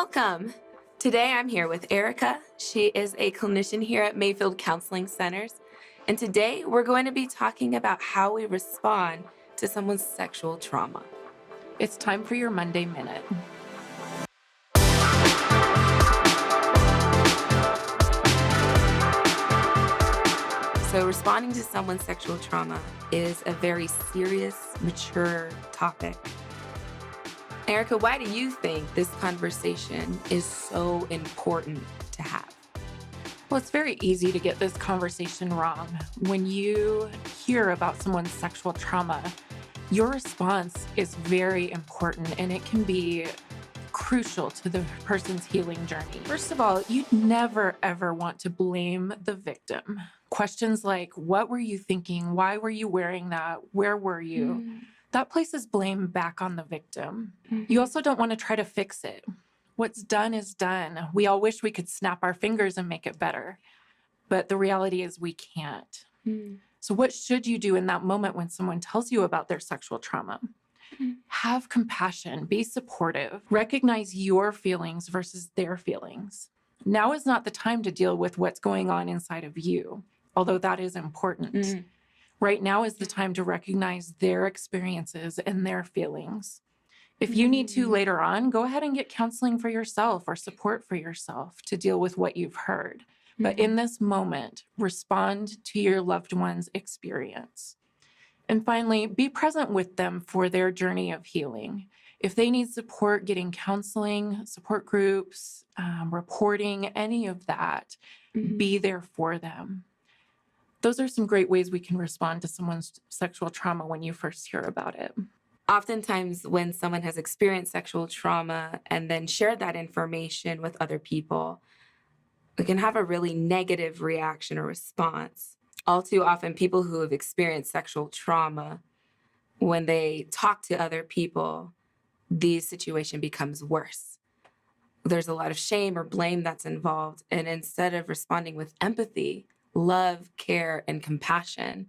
Welcome. Today I'm here with Erica. She is a clinician here at Mayfield Counseling Centers. And today we're going to be talking about how we respond to someone's sexual trauma. It's time for your Monday Minute. So responding to someone's sexual trauma is a very serious, mature topic. Erica, why do you think this conversation is so important to have? Well, it's very easy to get this conversation wrong. When you hear about someone's sexual trauma, your response is very important and it can be crucial to the person's healing journey. First of all, you never, ever want to blame the victim. Questions like, what were you thinking? Why were you wearing that? Where were you? That places blame back on the victim. You also don't want to try to fix it. What's done is done. We all wish we could snap our fingers and make it better, but the reality is we can't. So what should you do in that moment when someone tells you about their sexual trauma? Have compassion, be supportive, recognize your feelings versus their feelings. Now is not the time to deal with what's going on inside of you, although that is important. Right now is the time to recognize their experiences and their feelings. If you need to later on, go ahead and get counseling for yourself or support for yourself to deal with what you've heard. But in this moment, respond to your loved one's experience. And finally, be present with them for their journey of healing. If they need support getting counseling, support groups, reporting, any of that, be there for them. Those are some great ways we can respond to someone's sexual trauma when you first hear about it. Oftentimes when someone has experienced sexual trauma and then shared that information with other people, it can have a really negative reaction or response. All too often, people who have experienced sexual trauma, when they talk to other people, the situation becomes worse. There's a lot of shame or blame that's involved. And instead of responding with empathy, love, care, and compassion,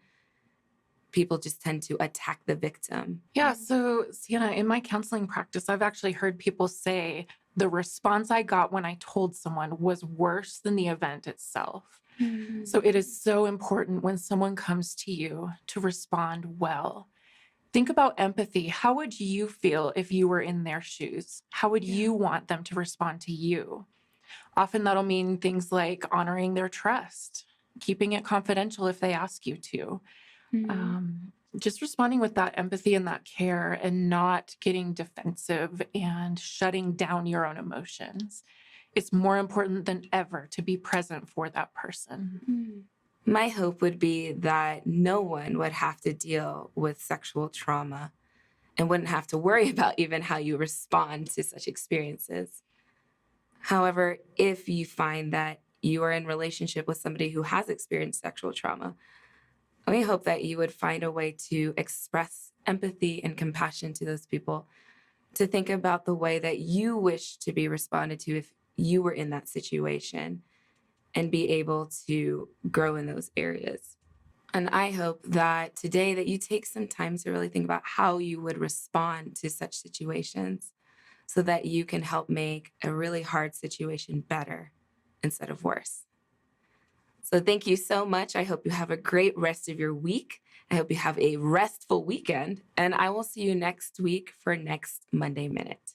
people just tend to attack the victim. Yeah, so Sienna, in my counseling practice, I've actually heard people say the response I got when I told someone was worse than the event itself. So it is so important when someone comes to you to respond well. Think about empathy. How would you feel if you were in their shoes? How would you want them to respond to you? Often that'll mean things like honoring their trust, keeping it confidential if they ask you to. Just responding with that empathy and that care and not getting defensive and shutting down your own emotions. It's more important than ever to be present for that person. My hope would be that no one would have to deal with sexual trauma and wouldn't have to worry about even how you respond to such experiences. However, if you find that you are in relationship with somebody who has experienced sexual trauma, we hope that you would find a way to express empathy and compassion to those people, to think about the way that you wish to be responded to if you were in that situation, and be able to grow in those areas. And I hope that today that you take some time to really think about how you would respond to such situations so that you can help make a really hard situation better instead of worse. So thank you so much. I hope you have a great rest of your week. I hope you have a restful weekend, and I will see you next week for next Monday Minute.